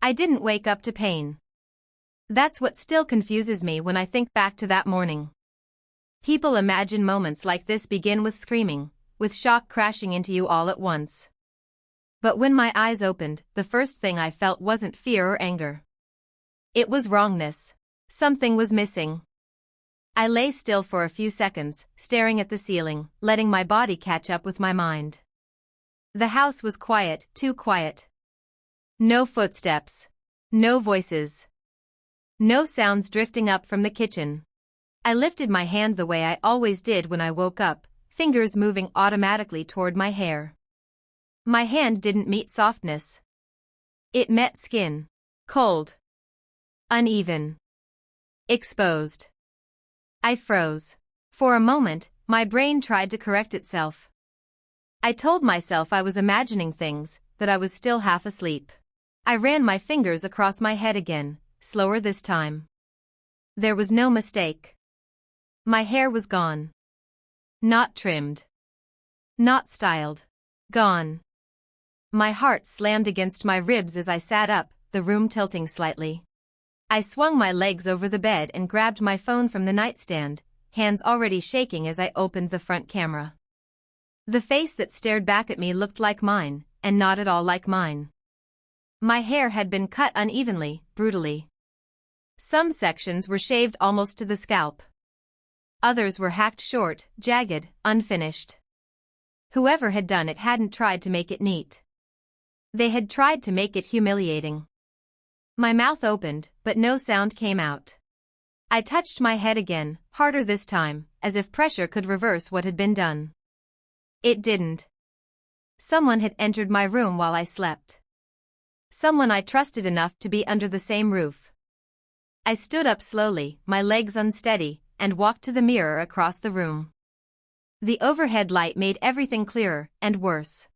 I didn't wake up to pain. That's what still confuses me when I think back to that morning. People imagine moments like this begin with screaming, with shock crashing into you all at once. But when my eyes opened, the first thing I felt wasn't fear or anger. It was wrongness. Something was missing. I lay still for a few seconds, staring at the ceiling, letting my body catch up with my mind. The house was quiet, too quiet. No footsteps. No voices. No sounds drifting up from the kitchen. I lifted my hand the way I always did when I woke up, fingers moving automatically toward my hair. My hand didn't meet softness. It met skin. Cold. Uneven. Exposed. I froze. For a moment, my brain tried to correct itself. I told myself I was imagining things, that I was still half asleep. I ran my fingers across my head again, slower this time. There was no mistake. My hair was gone. Not trimmed. Not styled. Gone. My heart slammed against my ribs as I sat up, the room tilting slightly. I swung my legs over the bed and grabbed my phone from the nightstand, hands already shaking as I opened the front camera. The face that stared back at me looked like mine, and not at all like mine. My hair had been cut unevenly, brutally. Some sections were shaved almost to the scalp. Others were hacked short, jagged, unfinished. Whoever had done it hadn't tried to make it neat. They had tried to make it humiliating. My mouth opened, but no sound came out. I touched my head again, harder this time, as if pressure could reverse what had been done. It didn't. Someone had entered my room while I slept. Someone I trusted enough to be under the same roof. I stood up slowly, my legs unsteady, and walked to the mirror across the room. The overhead light made everything clearer, and worse.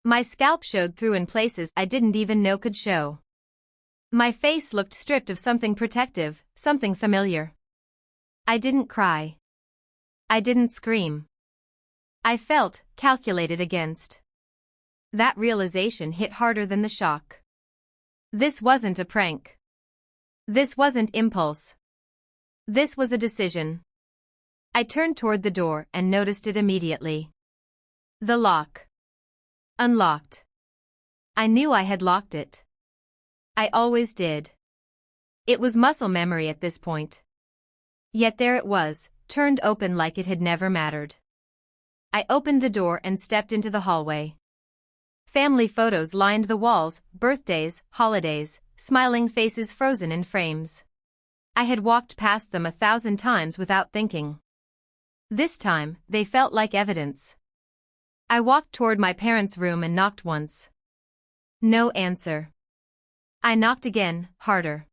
My scalp showed through in places I didn't even know could show. My face looked stripped of something protective, something familiar. I didn't cry. I didn't scream. I felt calculated against. That realization hit harder than the shock. This wasn't a prank. This wasn't impulse. This was a decision. I turned toward the door and noticed it immediately. The lock. Unlocked. I knew I had locked it. I always did. It was muscle memory at this point. Yet there it was, turned open like it had never mattered. I opened the door and stepped into the hallway. Family photos lined the walls, birthdays, holidays, smiling faces frozen in frames. I had walked past them 1,000 times without thinking. This time, they felt like evidence. I walked toward my parents' room and knocked once. No answer. I knocked again, harder.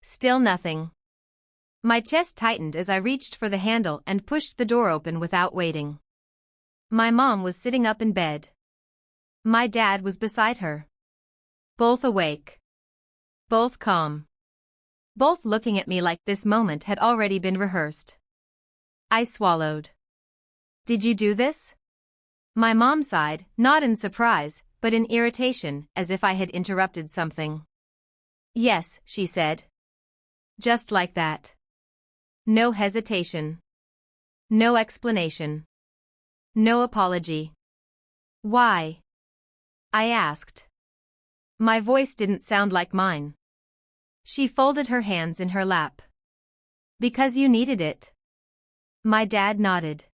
Still nothing. My chest tightened as I reached for the handle and pushed the door open without waiting. My mom was sitting up in bed. My dad was beside her. Both awake. Both calm. Both looking at me like this moment had already been rehearsed. I swallowed. Did you do this? My mom sighed, not in surprise, but in irritation, as if I had interrupted something. Yes, she said. Just like that. No hesitation. No explanation. No apology. Why? I asked. My voice didn't sound like mine. She folded her hands in her lap. Because you needed it. My dad nodded.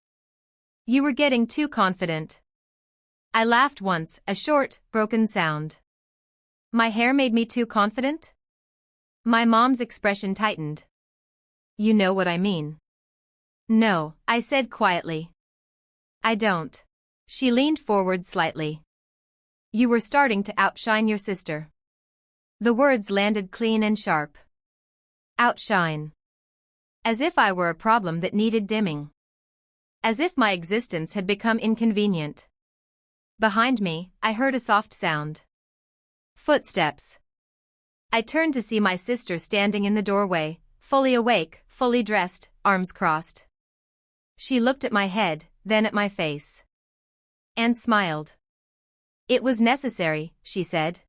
You were getting too confident. I laughed once, a short, broken sound. My hair made me too confident? My mom's expression tightened. You know what I mean. No, I said quietly. I don't. She leaned forward slightly. You were starting to outshine your sister. The words landed clean and sharp. Outshine. As if I were a problem that needed dimming. As if my existence had become inconvenient. Behind me, I heard a soft sound. Footsteps. I turned to see my sister standing in the doorway, fully awake, fully dressed, arms crossed. She looked at my head, then at my face. And smiled. It was necessary, she said.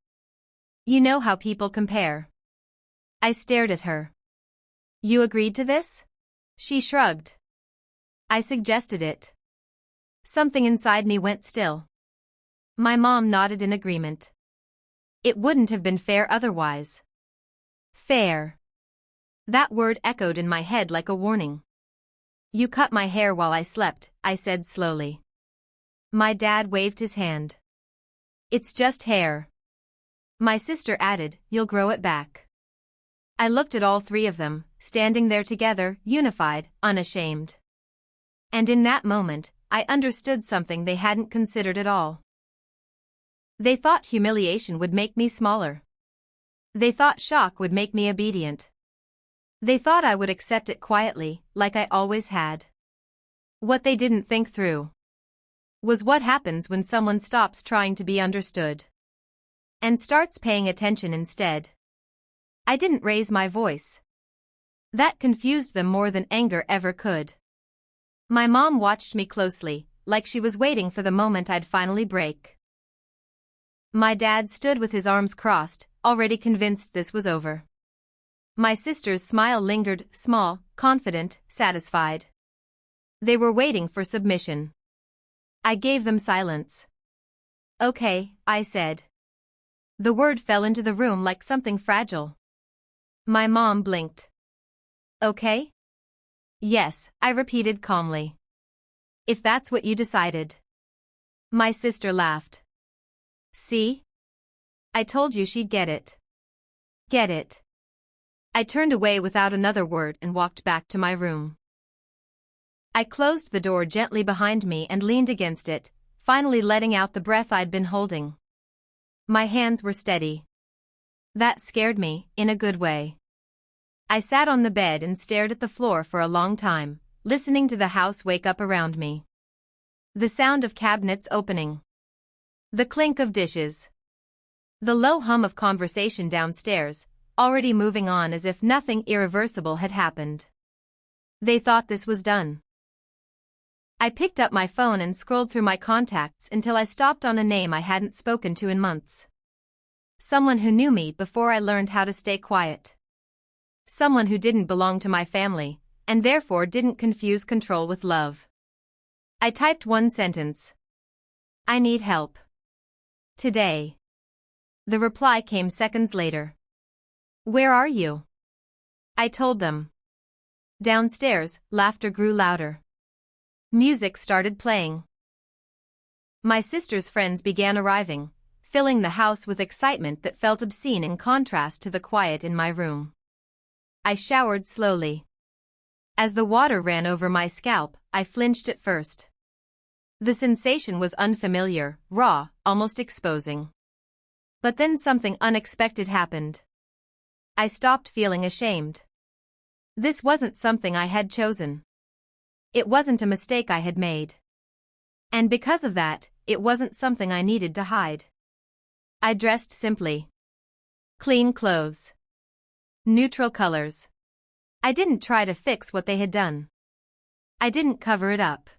You know how people compare. I stared at her. You agreed to this? She shrugged. I suggested it. Something inside me went still. My mom nodded in agreement. It wouldn't have been fair otherwise. Fair. That word echoed in my head like a warning. You cut my hair while I slept, I said slowly. My dad waved his hand. It's just hair. My sister added, you'll grow it back. I looked at all three of them, standing there together, unified, unashamed. And in that moment, I understood something they hadn't considered at all. They thought humiliation would make me smaller. They thought shock would make me obedient. They thought I would accept it quietly, like I always had. What they didn't think through was what happens when someone stops trying to be understood and starts paying attention instead. I didn't raise my voice. That confused them more than anger ever could. My mom watched me closely, like she was waiting for the moment I'd finally break. My dad stood with his arms crossed, already convinced this was over. My sister's smile lingered, small, confident, satisfied. They were waiting for submission. I gave them silence. Okay, I said. The word fell into the room like something fragile. My mom blinked. Okay? Yes, I repeated calmly. If that's what you decided. My sister laughed. See? I told you she'd get it. Get it. I turned away without another word and walked back to my room. I closed the door gently behind me and leaned against it, finally letting out the breath I'd been holding. My hands were steady. That scared me, in a good way. I sat on the bed and stared at the floor for a long time, listening to the house wake up around me. The sound of cabinets opening. The clink of dishes. The low hum of conversation downstairs, already moving on as if nothing irreversible had happened. They thought this was done. I picked up my phone and scrolled through my contacts until I stopped on a name I hadn't spoken to in months. Someone who knew me before I learned how to stay quiet. Someone who didn't belong to my family, and therefore didn't confuse control with love. I typed one sentence. I need help. Today. The reply came seconds later. Where are you? I told them. Downstairs, laughter grew louder. Music started playing. My sister's friends began arriving, filling the house with excitement that felt obscene in contrast to the quiet in my room. I showered slowly. As the water ran over my scalp, I flinched at first. The sensation was unfamiliar, raw, almost exposing. But then something unexpected happened. I stopped feeling ashamed. This wasn't something I had chosen. It wasn't a mistake I had made. And because of that, it wasn't something I needed to hide. I dressed simply. Clean clothes. Neutral colors. I didn't try to fix what they had done. I didn't cover it up.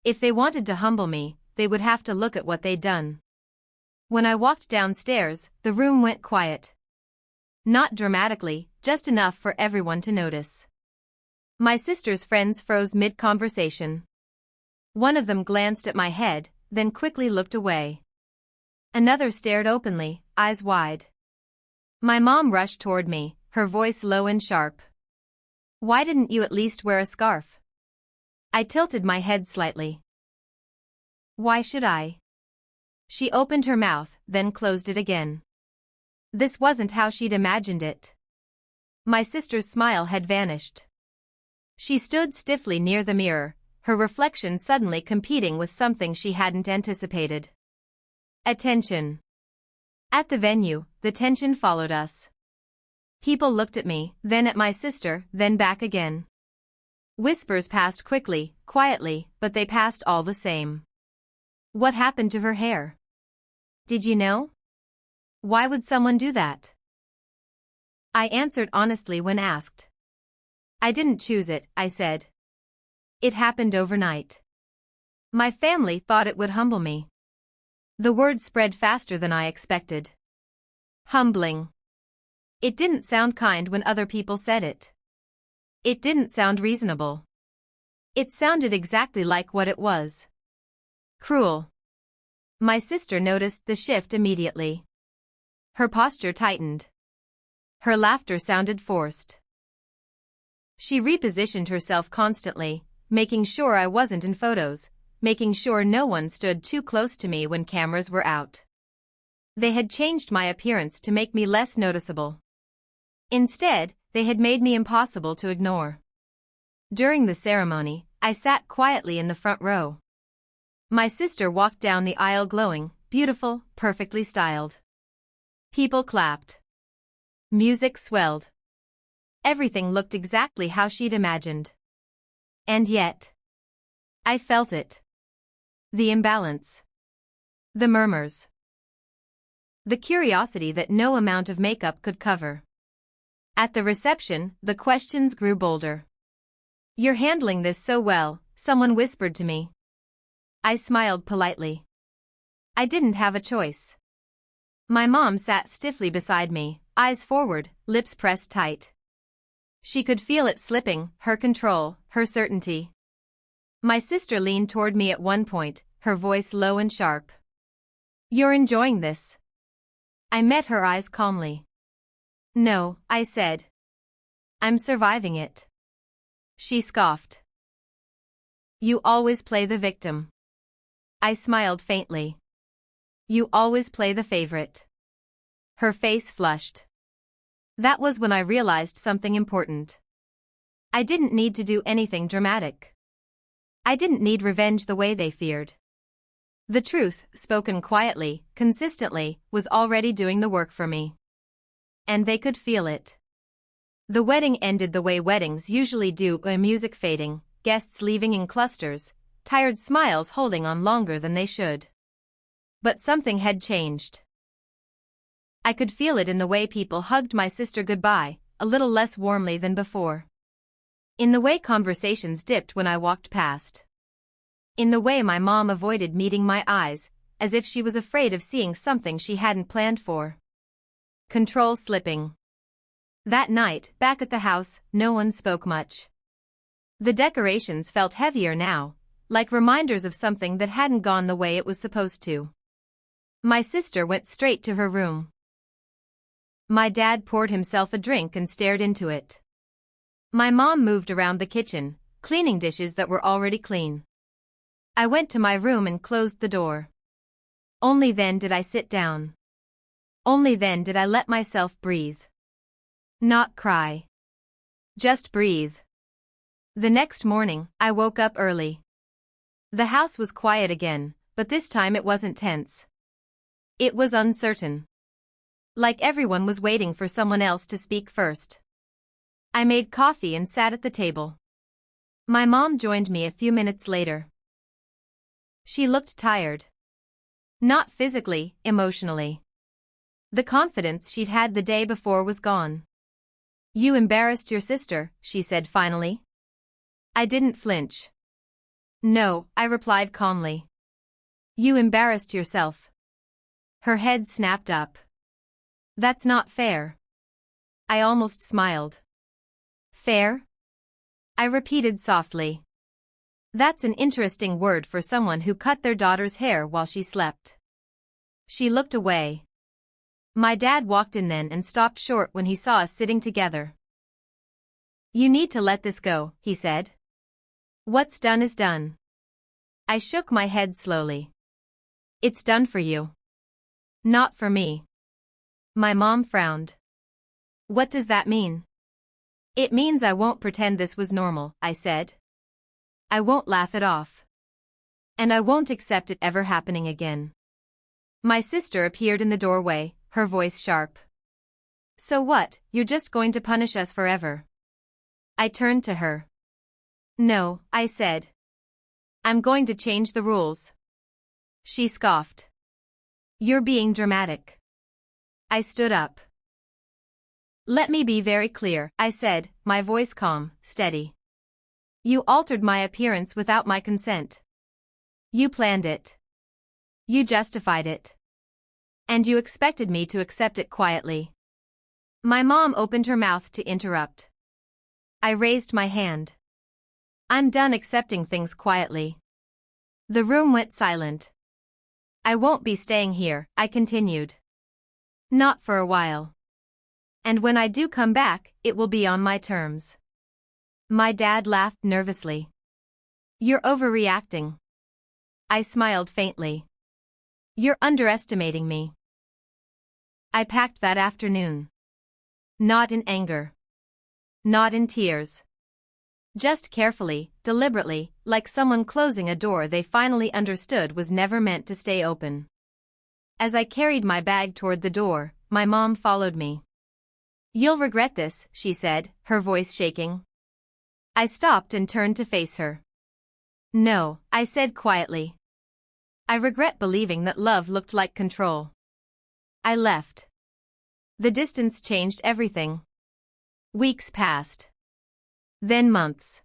If they wanted to humble me, they would have to look at what they'd done. When I walked downstairs, the room went quiet. Not dramatically, just enough for everyone to notice. My sister's friends froze mid-conversation. One of them glanced at my head, then quickly looked away. Another stared openly, eyes wide. My mom rushed toward me, her voice low and sharp. Why didn't you at least wear a scarf? I tilted my head slightly. Why should I? She opened her mouth, then closed it again. This wasn't how she'd imagined it. My sister's smile had vanished. She stood stiffly near the mirror, her reflection suddenly competing with something she hadn't anticipated. Attention. At the venue, the tension followed us. People looked at me, then at my sister, then back again. Whispers passed quickly, quietly, but they passed all the same. What happened to her hair? Did you know? Why would someone do that? I answered honestly when asked. I didn't choose it, I said. It happened overnight. My family thought it would humble me. The word spread faster than I expected. Humbling. It didn't sound kind when other people said it. It didn't sound reasonable. It sounded exactly like what it was. Cruel. My sister noticed the shift immediately. Her posture tightened. Her laughter sounded forced. She repositioned herself constantly, making sure I wasn't in photos, making sure no one stood too close to me when cameras were out. They had changed my appearance to make me less noticeable. Instead, they had made me impossible to ignore. During the ceremony, I sat quietly in the front row. My sister walked down the aisle glowing, beautiful, perfectly styled. People clapped. Music swelled. Everything looked exactly how she'd imagined. And yet, I felt it. The imbalance. The murmurs. The curiosity that no amount of makeup could cover. At the reception, the questions grew bolder. "You're handling this so well," someone whispered to me. I smiled politely. I didn't have a choice. My mom sat stiffly beside me, eyes forward, lips pressed tight. She could feel it slipping, her control, her certainty. My sister leaned toward me at one point, her voice low and sharp. "You're enjoying this?" I met her eyes calmly. "No," I said. "I'm surviving it." She scoffed. "You always play the victim." I smiled faintly. "You always play the favorite." Her face flushed. That was when I realized something important. I didn't need to do anything dramatic. I didn't need revenge the way they feared. The truth, spoken quietly, consistently, was already doing the work for me. And they could feel it. The wedding ended the way weddings usually do, music fading, guests leaving in clusters, tired smiles holding on longer than they should. But something had changed. I could feel it in the way people hugged my sister goodbye, a little less warmly than before. In the way conversations dipped when I walked past. In the way my mom avoided meeting my eyes, as if she was afraid of seeing something she hadn't planned for. Control slipping. That night, back at the house, no one spoke much. The decorations felt heavier now, like reminders of something that hadn't gone the way it was supposed to. My sister went straight to her room. My dad poured himself a drink and stared into it. My mom moved around the kitchen, cleaning dishes that were already clean. I went to my room and closed the door. Only then did I sit down. Only then did I let myself breathe. Not cry. Just breathe. The next morning, I woke up early. The house was quiet again, but this time it wasn't tense. It was uncertain. Like everyone was waiting for someone else to speak first. I made coffee and sat at the table. My mom joined me a few minutes later. She looked tired. Not physically, emotionally. The confidence she'd had the day before was gone. "You embarrassed your sister," she said finally. I didn't flinch. "No," I replied calmly. "You embarrassed yourself." Her head snapped up. "That's not fair." I almost smiled. "Fair?" I repeated softly. That's an interesting word for someone who cut their daughter's hair while she slept. She looked away. My dad walked in then and stopped short when he saw us sitting together. "You need to let this go," he said. "What's done is done." I shook my head slowly. "It's done for you. Not for me." My mom frowned. "What does that mean?" "It means I won't pretend this was normal," I said. "I won't laugh it off. And I won't accept it ever happening again." My sister appeared in the doorway, her voice sharp. "So what, you're just going to punish us forever?" I turned to her. "No," I said. "I'm going to change the rules." She scoffed. "You're being dramatic." I stood up. "Let me be very clear," I said, my voice calm, steady. "You altered my appearance without my consent. You planned it. You justified it. And you expected me to accept it quietly. My mom opened her mouth to interrupt. I raised my hand. I'm done accepting things quietly. The room went silent. I won't be staying here, I continued. Not for a while. And when I do come back, it will be on my terms. My dad laughed nervously. You're overreacting. I smiled faintly. You're underestimating me. I packed that afternoon. Not in anger. Not in tears. Just carefully, deliberately, like someone closing a door they finally understood was never meant to stay open. As I carried my bag toward the door, my mom followed me. You'll regret this, she said, her voice shaking. I stopped and turned to face her. No, I said quietly. I regret believing that love looked like control. I left. The distance changed everything. Weeks passed. Then months.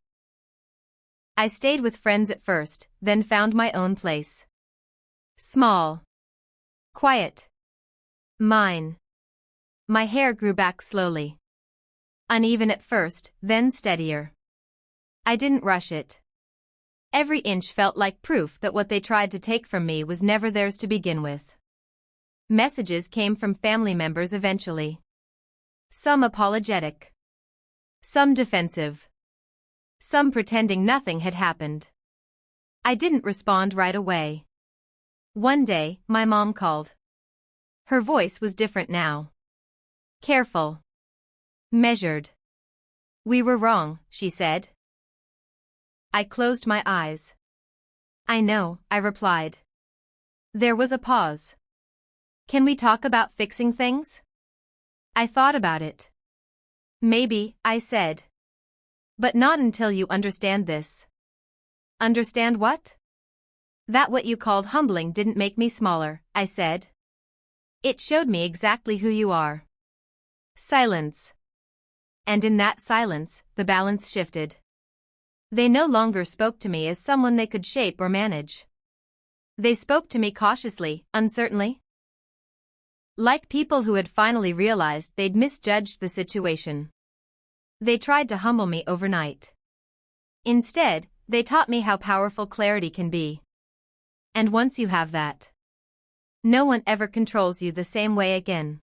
I stayed with friends at first, then found my own place. Small. Quiet. Mine. My hair grew back slowly. Uneven at first, then steadier. I didn't rush it. Every inch felt like proof that what they tried to take from me was never theirs to begin with. Messages came from family members eventually. Some apologetic. Some defensive. Some pretending nothing had happened. I didn't respond right away. One day, my mom called. Her voice was different now. Careful. Measured. We were wrong, she said. I closed my eyes. I know, I replied. There was a pause. Can we talk about fixing things? I thought about it. Maybe, I said. But not until you understand this. Understand what? That what you called humbling didn't make me smaller, I said. It showed me exactly who you are. Silence. And in that silence, the balance shifted. They no longer spoke to me as someone they could shape or manage. They spoke to me cautiously, uncertainly. Like people who had finally realized they'd misjudged the situation. They tried to humble me overnight. Instead, they taught me how powerful clarity can be. And once you have that, no one ever controls you the same way again.